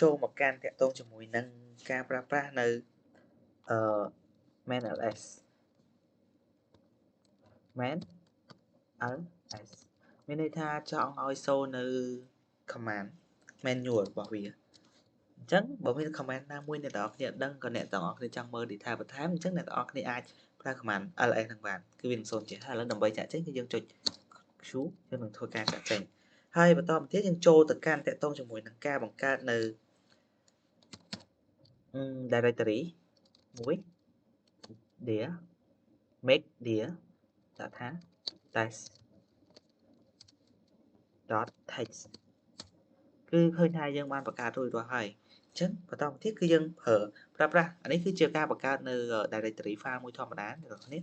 ចូលមកកាន់តាក់ទងជាមួយនឹងការប្រើប្រាស់នៅmain ls main ls មានន័យថាចង់ឲ្យសូនៅ command manual របស់វាអញ្ចឹងបើមាន command ណាមួយអ្នកទាំងអស់គ្នាដឹងក៏អ្នកទាំងអស់គ្នាចង់មើល detail បន្ថែមអញ្ចឹងអ្នកទាំងអស់គ្នាអាចប្រើ command ls នឹងបានគឺវានឹងសូនចេះហើយឥឡូវដើម្បីចាក់ចេញគឺយើងចុច Q យើងនឹងធ្វើការចាក់ចេញហើយបន្តមកទៀតយើងចូលទៅកាន់តាក់ទងជាមួយនឹងការបង្កើតនៅdirectory មួយ dir make dir ដាក់ថា test.text គឺឃើញថាយើងបានបង្កើតរួចរាល់ហើយអញ្ចឹងបន្តមកទៀតគឺយើងប្រើប្រាស់អានេះគឺជាការបង្កើតនៅ directory file មួយធម្មតាអ្នកនរគ្នាឥ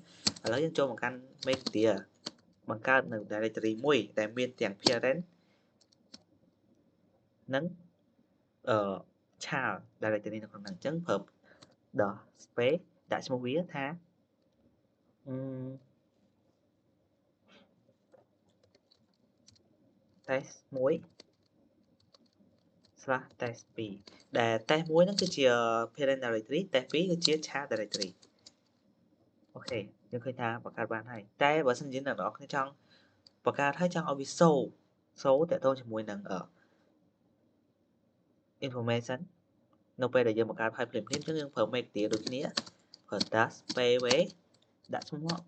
ឡូវយើងចូលមកកាន់ make dir បង្កើតនៅ directory មួយដែលមានទាំង parent និងchild directory នៅក្នុងហ្នឹងអញ្ចឹងប្រើ space ដាក់ឈ្មោះវាថាtest 1 test 2ដែល test 1ហ្នឹងគឺជា parent directory test 2គឺជា child directory អូខេយើងឃើញថាបង្កើតបានហើយតែបើសិនជាអ្នកនរគ្នាចង់បង្កើតហើយចង់ឲ្យវាសូតទៅជាមួយនឹងinformation នៅពេលដែលយើងបង្កើតហើយភ្លាមៗអញ្ចឹងយើងប្រើ make dir ដូចគ្នាប្រើ dash space ដាក់ឈ្មោះមក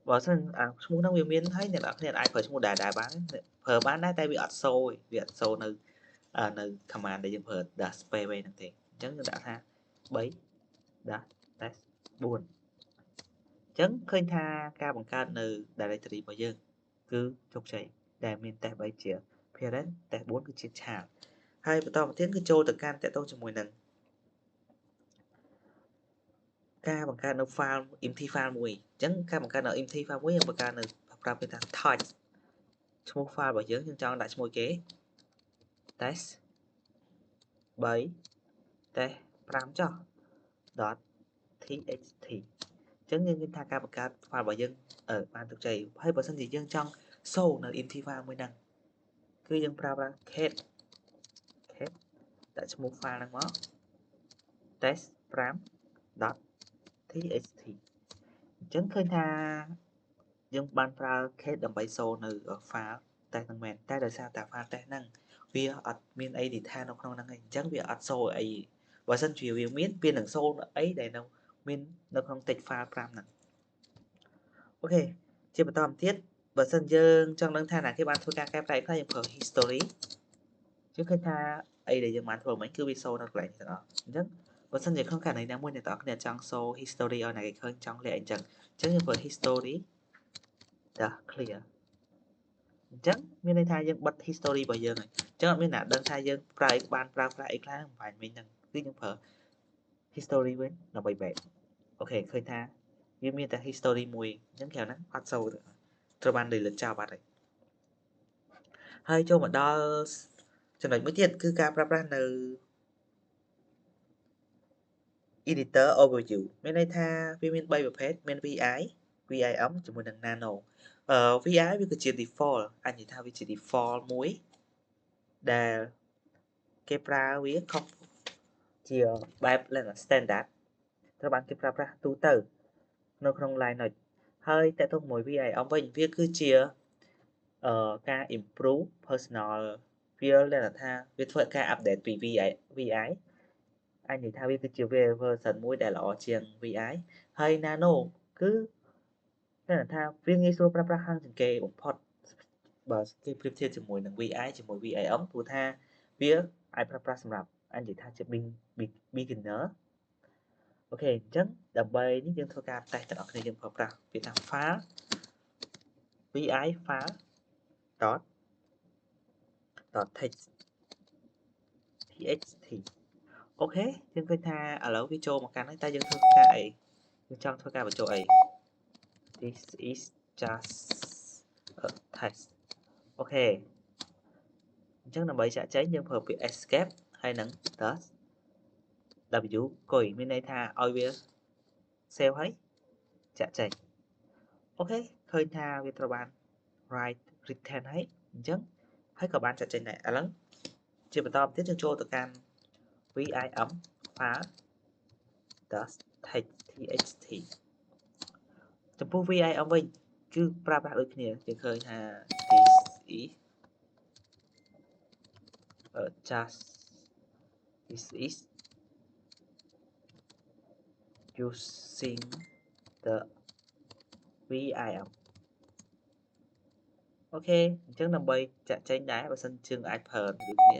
បើសិនឈ្មោះហ្នឹងវាមានហើយអ្នកនរគ្នាអាចប្រើឈ្មោះដែរបានប្រើបានដែរតែវាអត់សូវាអត់សូនៅ command ដែលយើងប្រើ dash space ហ្នឹងទេអញ្ចឹងយើងដាក់ថា3 dash test 4អញ្ចឹងឃើញថាការបង្កើតនៅ directory របស់យើងគឺជោគជ័យដែលមាន test 3ជា parent test 4គឺជា child ហើយបន្តមកទៀតគឺចូលទៅកាន់តាក់ទងជាមួយនឹងការបង្កើតនៅ file empty file មួយអញ្ចឹងការបង្កើតនៅ empty file មួយយើងបង្កើតនៅប្រាប់វាថា touch ឈ្មោះ file របស់យើងចង់ដាក់ឈ្មោះគេ test 3 test 5ចុះ .txt អញ្ចឹងយើងឃើញថាការបង្កើត file របស់យើងបានជោគជ័យហើយបើសិនជាយើងចង់សូនៅ empty file មួយហ្នឹងគឺយើងប្រើប្រាស់ cat ដាក់ឈ្មោះ file ហ្នឹងមក test 5 .txt អញ្ចឹងឃើញថាយើងបានប្រើ cat ដើម្បីសូនៅ file test ហ្នឹងមែនតែដោយសារតែ file test ហ្នឹងវាអត់មានអី detail នៅក្នុងហ្នឹងឯងអញ្ចឹងវាអត់សូអីបើសិនជាវាមានវានឹងសូអីដែលមាននៅក្នុង text file 5ហ្នឹងអូខេជាបន្តមកទៀតបើសិនយើងចង់ដឹងថាណាគេបានធ្វើការកែប្រែខ្លះយើងប្រើ history យើងឃើញថាអីដែលយើងបានធ្វើមិញគឺវាសូនៅកន្លែងទាំងអស់អញ្ចឹងបើសិនជាក្នុងករណីណាមួយអ្នកទាំងអស់គ្នាចង់សូ history ឲ្យអ្នកគេឃើញចង់លាក់អីចឹងអញ្ចឹងយើងប្រើ history clear អញ្ចឹងមានន័យថាយើងបិទ history របស់យើងហើយអញ្ចឹងអត់មានអ្នកដឹងថាយើងបានប្រើប្រាស់អីខ្លះបំផាញវិញហ្នឹងគឺយើងប្រើ history វិញដើម្បី back អូខេឃើញថាវាមានតែ history មួយអញ្ចឹងក្រៅហ្នឹងអត់សូត្រូវបាន delete ចោលបាត់ហើយចូលមកដល់ចំណុចមួយទៀតគឺការប្រើប្រាស់នៅ editor overview មានន័យថាវាមាន3ប្រភេទមាន VI VIM ជាមួយនឹង Nano VI វាគឺជា default អាចនិយាយថាវាជា default មួយដែលគេប្រើវាខុសជាបែប standard ត្រូវបានគេប្រើប្រាស់ទូទៅនៅក្នុង Linux ហើយតើតើមួយ VIM វិញវាគឺជាការ improve personal វាដែលថាវាធ្វើការ update ពី VI អាចនិយាយថាវាគឺជា version មួយដែលល្អជាង VI ហើយ Nano គឺតែថាវាងាយស្រួលប្រើប្រាស់ខាងជាងគេបំផុតបើគេប្រៀបធៀបជាមួយនឹង VI ជាមួយ VIM ព្រោះថាវាអាចប្រើប្រាស់សម្រាប់អាចនិយាយថាជា beginner អូខេអញ្ចឹងដើម្បីនេះយើងធ្វើការ test ទាំងអស់គ្នាយើងប្រើប្រាស់វាថា file VI file .text អូខេយើងឃើញថាឥឡូវវាចូលមកកាន់ហើយតែយើងធ្វើការអីយើងចង់ធ្វើការបញ្ចូលអី This is just a test អូខេអញ្ចឹងដើម្បីចាក់ចេញយើងប្រើពាក្យ escape ហើយនឹង dash w គុយមានន័យថាឲ្យវា save ហើយចាក់ចេញអូខេឃើញថាវាត្រូវបាន write return ហើយអញ្ចឹងហើយក៏បានចាក់ចេញដែរឥឡូវជាបន្តទៀតយើងចូលទៅកាន់ vim file txt ចំពោះ vim វិញគឺប្រើប្រាស់ដូចគ្នាយើងឃើញថា this is using the vim អូខេអញ្ចឹងដើម្បីចាក់ចែងដែរបើសិនយើងអាចប្រើដូចគ្នា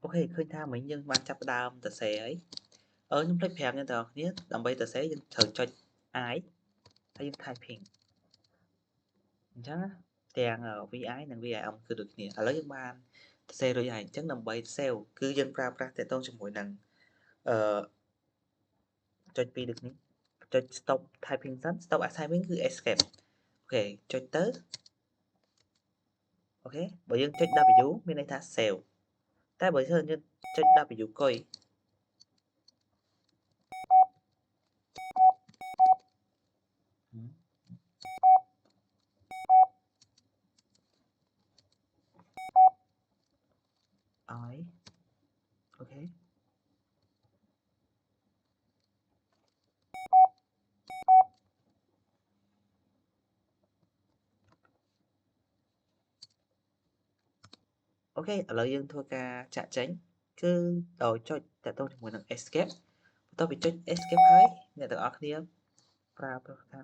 អូខេឃើញថាមិញយើងបានចាប់ផ្ដើមសរសេរហើយខ្ញុំភ្លេចប្រាប់អ្នកទាំងអស់គ្នាដើម្បីសរសេរយើងត្រូវចុច I ហើយយើង typing អញ្ចឹងទាំង VI និង VIM គឺដូចគ្នាឥឡូវយើងបានសរសេររួចហើយអញ្ចឹងដើម្បី save គឺយើងប្រើប្រាស់ទាក់ទងជាមួយនឹងចុចពីរដូចនេះចុច stop typing សិន stop typing គឺ escape អូខេចុចទៅអូខេបើយើងចុច W មានន័យថា save តែបើយើងចុច W កុយI អូខេអូខេឥឡូវយើងធ្វើការចាក់ចេញគឺដោយចុចតាក់ទងជាមួយនឹង escape បន្ទាប់ពីចុច escape ហើយអ្នកទាំងអស់គ្នាប្រើប្រាស់ថា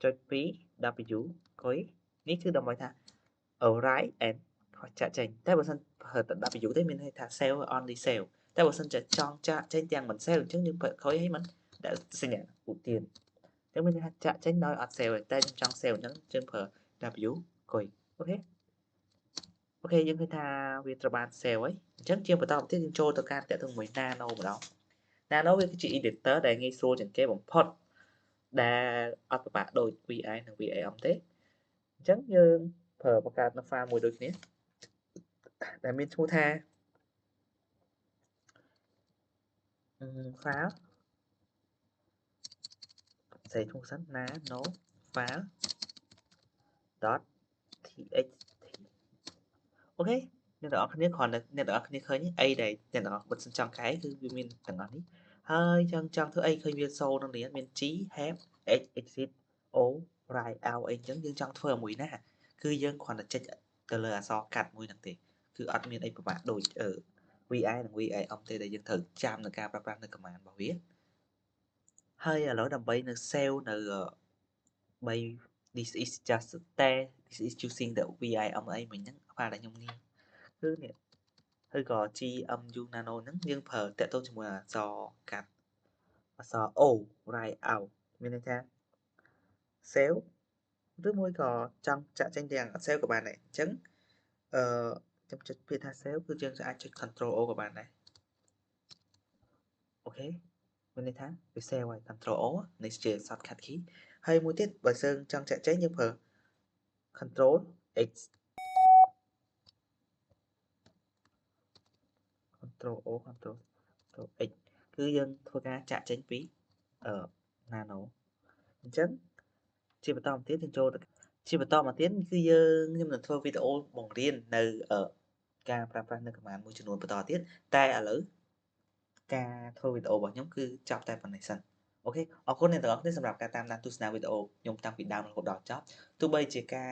ចុចពី W កុយនេះគឺដើម្បីថា write and ចាក់ចេញតែបើសិនប្រើតែ W ទេមានន័យថា save only save តែបើសិនចង់ចាក់ចេញទាំងមិន save អញ្ចឹងយើងប្រើកុយឲ្យมันដាក់សញ្ញាឧទានអញ្ចឹងមានន័យថាចាក់ចេញដោយអត់ save ទេតែខ្ញុំចង់ save អញ្ចឹងយើងប្រើ W កុយអូខេអូខេយើងឃើញថាវាត្រូវបាន save ហើយអញ្ចឹងជាបន្តទៀតយើងចូលទៅការតាក់ទងជាមួយ Nano ម្ដង Nano វាគឺជា editor ដែលងាយស្រួលជាងគេបំផុតដែលអត់ពិបាកដូច VI និង VAM ទេអញ្ចឹងយើងប្រើបង្កើតនៅ file មួយដូចគ្នាដែលមានឈ្មោះថា file សេឈ្មោះសិន nano file .txt អូខេអ្នកទាំងអស់គ្នាគ្រាន់តែអ្នកទាំងអស់គ្នាឃើញអីដែលអ្នកទាំងអស់គាត់ចង់កែគឺវាមានទាំងអស់នេះហើយចង់ធ្វើអីឃើញវាសូនឹងនេះមាន G have H exit O write out អីចឹងយើងចង់ធ្វើឲ្យមួយណាគឺយើងគ្រាន់តែចុចទៅលើអក្សរកាត់មួយហ្នឹងទេគឺអត់មានអីពិបាកដូចVI និង VIM ទេដែលយើងត្រូវចាំនៅការប្រើប្រាស់នៅ command របស់វាហើយឥឡូវដើម្បីនៅ save នៅthis is just test this is using the VIM អីមិញហ្នឹងបាទដែលខ្ញុំនេះគឺនេះឬក៏ GMU Nano ហ្នឹងយើងប្រើតាក់ទងជាមួយអក្សរកាត់អក្សរ O write out មានន័យថា save ឬមួយក៏ចង់ចាក់ចេញទាំង save ក៏បានដែរអញ្ចឹងខ្ញុំចុចពាក្យថា save គឺយើងអាចចុច Control O ក៏បានដែរអូខេមានន័យថាវា save ហើយ Control O នេះជា shortcut key ហើយមួយទៀតបើយើងចង់ចាក់ចេញយើងប្រើ Control X Control O Control X គឺយើងធ្វើការចាក់ចេញពីNano អញ្ចឹងជាបន្តមកទៀតយើងចូលទៅជាបន្តមកទៀតគឺខ្ញុំនឹងធ្វើវីដេអូបង្រៀននៅការប្រើប្រាស់នៅ command មួយចំនួនបន្តទៀតតែឥឡូវការធ្វើវីដេអូរបស់ខ្ញុំគឺចប់តែប៉ុណ្ណេះសិនអូខេអរគុណអ្នកទាំងអស់គ្នាសម្រាប់ការតាមដានទស្សនាវីដេអូខ្ញុំតាំងពីដើមរហូតដល់ចប់ទោះបីជាការ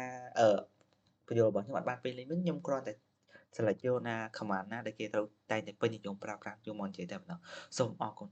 ពន្យល់របស់ខ្ញុំអត់បានពេញលេញវិញខ្ញុំគ្រាន់តែ select យកណា command ណាដែលគេត្រូវតែងតែពេញនិយមប្រើប្រាស់យកមកនិយាយតែម្ដងសូមអរគុណ